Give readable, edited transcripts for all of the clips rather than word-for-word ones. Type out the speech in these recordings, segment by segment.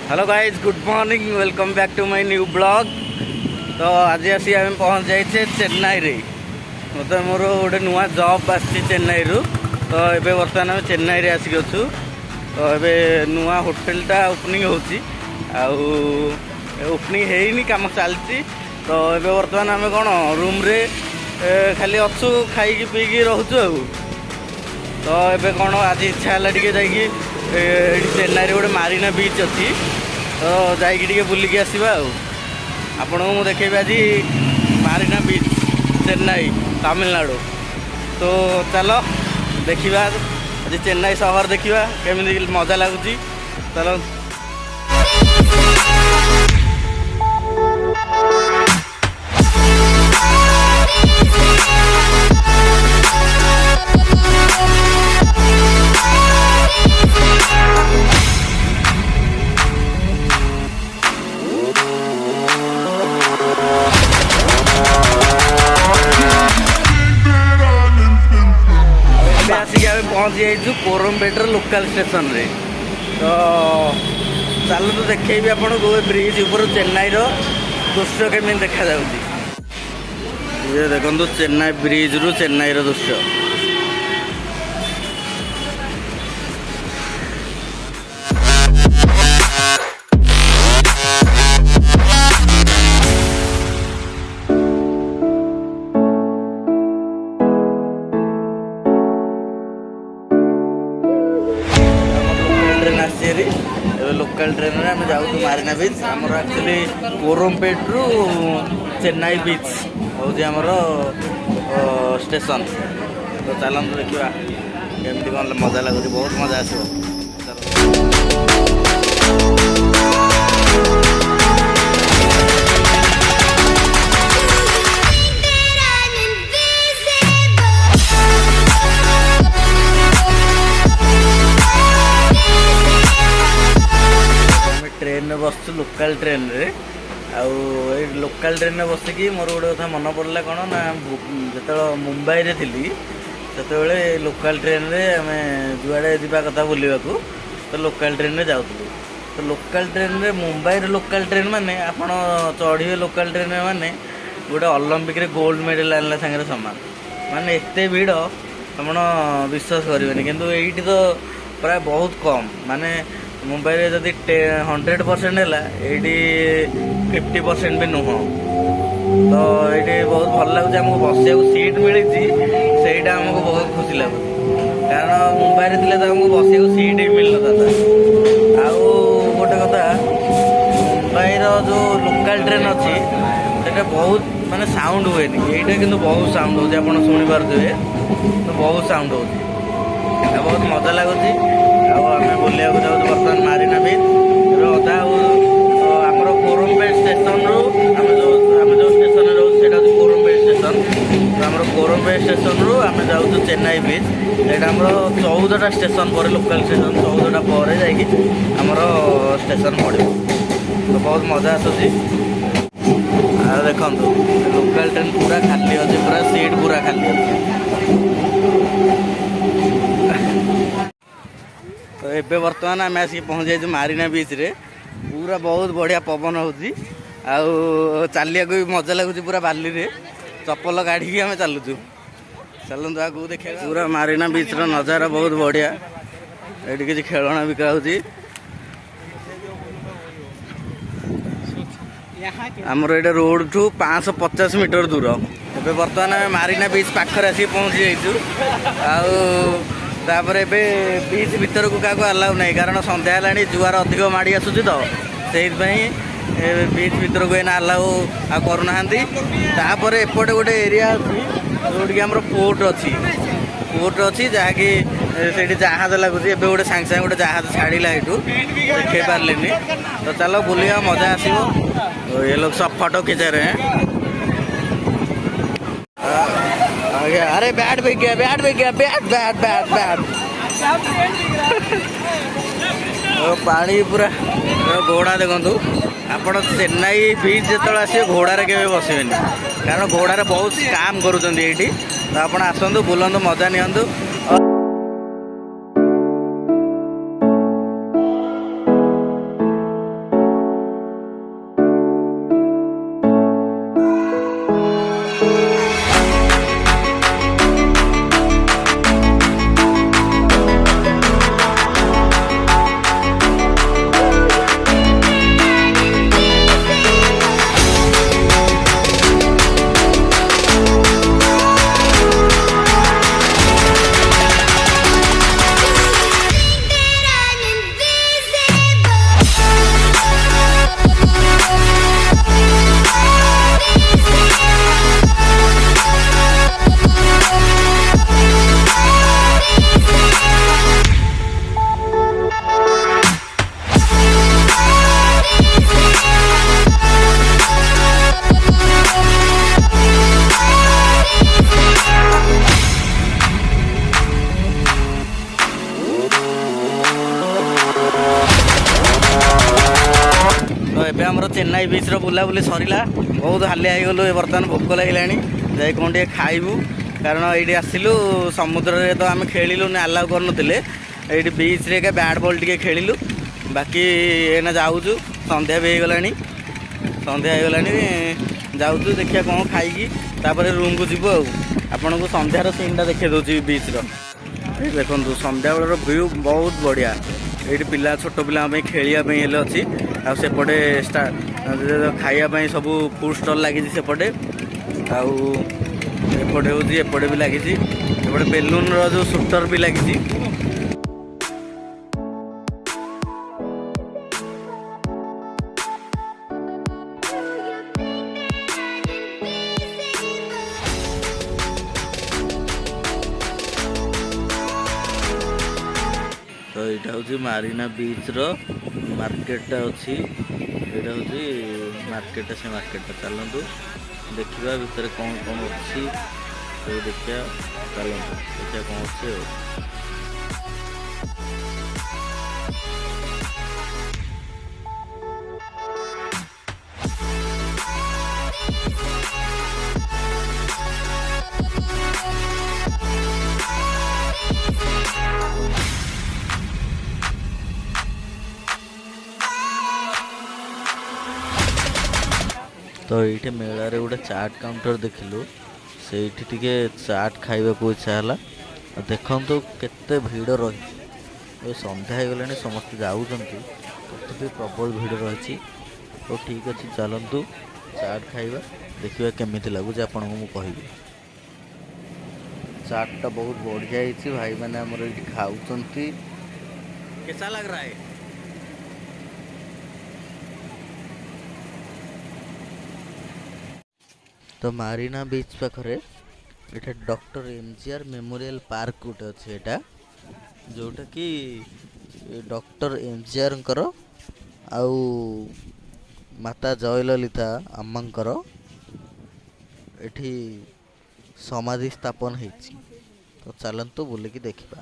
Hello guys good morning welcome back to my new blog. तो आज आसी आम पहुँच जाइए चेन्नई रे। मतलब मोर गोटे नुआ जॉब आसी चेन्नई रु। तो ये बर्तमान आम चेन्नई रे आसिक अच्छु। तो ये नुआ होटेलटा ओपनिंग होची ओपनिंग है कम चलती। तो ये बर्तमान आम कौन रूम रे खाली अच्छु खाई पीकी रोचु। तो ये कौन आज इच्छा है टे चेन्नई गोटे मारिना बीच अच्छी। तो जाइए बुलिकी आसवा आपण को देखेबी आज मारिना बीच चेन्नई तमिलनाडु। तो चलो देखा आज चेन्नई सहर देखा केमी मजा लगुच। चलो पहुँच जाइए कोरमपेटर लोकल स्टेशन रे। तो चलो तो देखेबी आपन को ब्रिज ऊपर चेन्नई रो दृश्य केमी देखा जाउची। ये देखो चेन्नई ब्रिज रु चेन्नई रो दृश्य। लोकल ट्रेन में आम जाऊँ मारिना बीच। आमर एक्चुअली कोरमपेट रु चेन्नई बीच हूँ आमर स्टेशन। तो चलते देखा केमती कौन मजा लगुच। बहुत मजा आसो। ट्रेन में बसु लोकल ट्रेन रे। लोकल ट्रेन में बसिकी मोर गोटे कथा मन पड़ा कौन ना जो मुंबई रे थी से लोकल ट्रेन रे आम जुआड़े जावा कथा बुलवा तो लोकल ट्रेन रे जाऊँ। तो लोकल ट्रेन रे मुंबई रे लोकल ट्रेन माने आपण चढ़े लोकल ट्रेन माने गोटे ओलंपिक रे गोल्ड मेडल आनला सागर सामान। माने एते भीड़ आप विश्वास करेंगे किंतु ये तो प्राय बहुत कम। माने मुंबई रे जदि 100% है ये 50% भी नुह। तो ये बहुत भल लगुच आमको बसिया सीट मिली से आमको बहुत खुशी लगुच। कारण मुंबई रे तो आमको बसिया सीट ही मिल ना। आउ गोटे कथा मुंबई जो लोकल ट्रेन अच्छी से बहुत माने साउंड हुए ये कि बहुत साउंड हो शुणी पारे। तो बहुत साउंड हो बहुत मजा लगुच। आम बुलिया जाऊँ बर्तमान मारिना बीच अधा आमर कोरमपेट स्टेशन रु आम जो स्टेशन रोचे कोरमपेट स्टेशन। तो आम कोरमपेट स्टेशन रु आम जाऊँ चेन्नई बीच। यहाँ आम 14टा स्टेशन पर लोकल स्टेशन 14टा पर आमर स्टेशन पड़ो। तो बहुत मजा आसूसी। देखो लोकल ट्रेन पूरा खाली अच्छे पूरा सीट पूरा खाली अच्छे। तो ये बर्तमान आम आसिक पहुँच जाइए मारिना बीच रे। पूरा बहुत बढ़िया पवन होची चलिया भी मजा लगुच। पूरा बाली रे चप्पल काढ़ी आम चलुचु। चलतु आगे देखा पूरा मारिना बीच रो नजारा बहुत बढ़िया। ये किसी खेलना बिका होची। आमर ये रोड ठू 550 मीटर दूर। ए बर्तमान आम मारिना बीच पाखर आसिक पहुँची जाइचु। तापर ए बीच भीतर को क्या अलाउ नहीं कारण संध्या है जुआर अधिक माड़ी आसूँ। तो से बीच भीतर को अलाउ करना। तापर एपटे गोटे एरिया अच्छी जोटि आम पोर्ट अच्छी पोर्ट अच्छी जहाँकि से जहाज लगुच। ए गोटे सांगे सांगे गोटे जहाज छाड़ा यू देखे पारे। तो चलो बुलिया मजा आसो। ये लोग सब फोटो खींचा रहे हैं। अरे बैट बिक गया बैट बिक गया बैट बैट बैट बैट। पानी पूरा घोड़ा देखु आपण चेन्नई बीच जो आस घोड़े के बसबे कारण घोड़े बहुत काम करुँच। तो आप आसतु बुलंतु मजा नियंतु। ଏବେ ଆମର ଚେନ୍ନାଇ ବିଚ୍ର ବୁଲାବୁଲି ସରିଲା। ବହୁତ ହାଲିଆ ହେଇଗଲୁ। ବର୍ତ୍ତମାନ ଭୋକ ଲାଗିଲାଣି, ଯାଇ କ'ଣ ଟିକେ ଖାଇବୁ। କାରଣ ଏଇଠି ଆସିଲୁ ସମୁଦ୍ରରେ ତ ଆମେ ଖେଳିଲୁନି, ଆଲାଉ କରୁନଥିଲେ। ଏଇଠି ବିଚ୍ରେ ଏକା ବ୍ୟାଟ୍ ବଲ୍ ଟିକେ ଖେଳିଲୁ। ବାକି ଏଇନା ଯାଉଛୁ, ସନ୍ଧ୍ୟା ବି ହେଇଗଲାଣି। ଯାଉଛୁ ଦେଖିବା କ'ଣ ଖାଇକି ତାପରେ ରୁମ୍କୁ ଯିବୁ। ଆଉ ଆପଣଙ୍କୁ ସନ୍ଧ୍ୟାର ସିନ୍ଟା ଦେଖାଇ ଦେଉଛି ବିଚ୍ର। ଏଇ ଦେଖନ୍ତୁ ସନ୍ଧ୍ୟାବେଳର ଭ୍ୟୁ ବହୁତ ବଢ଼ିଆ। ଏଇଠି ପିଲା, ଛୋଟ ପିଲାଙ୍କ ପାଇଁ ଖେଳିବା ପାଇଁ ହେଲେ ଅଛି। ଆଉ ସେପଟେ ଖାଇବା ପାଇଁ ସବୁ ଫୁଡ୍ ଷ୍ଟଲ୍ ଲାଗିଛି ସେପଟେ। ଆଉ ଏପଟେ ହେଉଛି, ଏପଟେ ବି ଲାଗିଛି। ଏପଟେ ବେଲୁନ୍ର ଯେଉଁ ସୁଟର ବି ଲାଗିଛି। ତ ଏଇଟା ହେଉଛି ମାରିନା ବିଚ୍ର ମାର୍କେଟଟା ଅଛି। ଏଇଟା ହେଉଛି ମାର୍କେଟଟା, ସେ ମାର୍କେଟଟା। ଚାଲନ୍ତୁ ଦେଖିବା ଭିତରେ କ'ଣ କ'ଣ ଅଛି। ସବୁ ଦେଖିବା, ଚାଲନ୍ତୁ ଦେଖିବା କ'ଣ ଅଛି। ଆଉ ତ ଏଇଠି ମେଳାରେ ଗୋଟେ ଚାଟ୍ କାଉଣ୍ଟର ଦେଖିଲୁ, ସେଇଠି ଟିକେ ଚାଟ୍ ଖାଇବାକୁ ଇଚ୍ଛା ହେଲା। ଦେଖନ୍ତୁ କେତେ ଭିଡ଼ ରହିଛି। ଏ ସନ୍ଧ୍ୟା ହେଇଗଲାଣି, ସମସ୍ତେ ଯାଉଛନ୍ତି, ତଥାପି ପ୍ରବଳ ଭିଡ଼ ରହିଛି। ହଉ ଠିକ୍ ଅଛି, ଚାଲନ୍ତୁ ଚାଟ୍ ଖାଇବା, ଦେଖିବା କେମିତି ଲାଗୁଛି ଆପଣଙ୍କୁ ମୁଁ କହିବି। ଚାଟ୍ଟା ବହୁତ ବଢ଼ିଆ ହେଇଛି। ଭାଇମାନେ ଆମର ଏଇଠି ଖାଉଛନ୍ତି। କେସା ଲାଗ ରहा ହେ? ତ ମାରିନା ବିଚ୍ ପାଖରେ ଏଇଟା ଡକ୍ଟର ଏମ୍ଜିଆର୍ ମେମୋରିଆଲ୍ ପାର୍କ ଗୋଟେ ଅଛି। ଏଇଟା ଯେଉଁଟାକି ଡକ୍ଟର ଏମ୍ଜିଆର୍ଙ୍କର ଆଉ ମାତା ଜୟଲଲିତା ଆମ୍ମାଙ୍କର ଏଠି ସମାଧି ସ୍ଥାପନ ହେଇଛି। ତ ଚାଲନ୍ତୁ ବୁଲିକି ଦେଖିବା।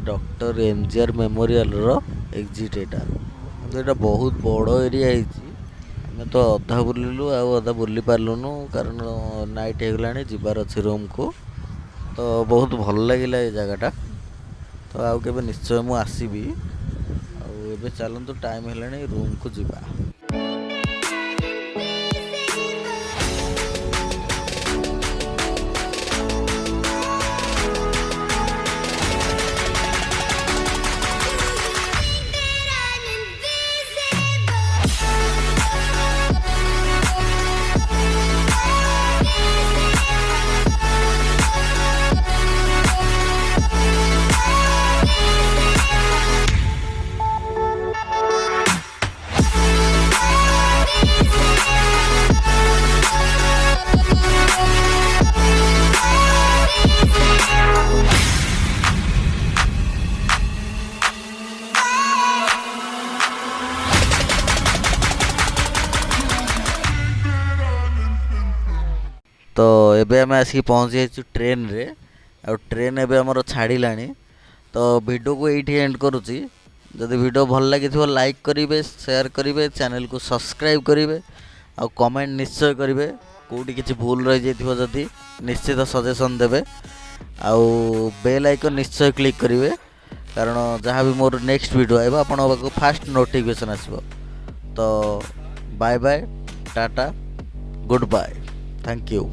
डॉक्टर एमजीआर मेमोरियल एग्जिट एटा बहुत बड़ एरिया आम तो अधा बुलिलु अधा बुली पार्लुनु कारण नाइट हो गला जीवार अच्छे रूम को तो बहुत भल लगिला ये जगटा तो आउ के निश्चय मु आसबि आ चलतु टाइम है रूम को जीवा। तो एबे आम आसिक पहुँची जाइछु ट्रेन रे आ ट्रेन एबे हमर छाड़िलानी तो वीडियो को एठी एंड करूची जदि वीडियो भल लगी लाइक करेंगे शेयर करेंगे चैनल को सब्सक्राइब करेंगे आ कमेंट निश्चय करेंगे कौटी किसी भूल रही जाइथिबो जदि निश्चित सजेशन देवे आउ बेल आइकन निश्चय क्लिक करेंगे कारण जहाँ भी मोर नेक्स्ट वीडियो आइबा आपन पाखु फास्ट नोटिफिकेशन आसीबो। तो bye bye tata goodbye thank you.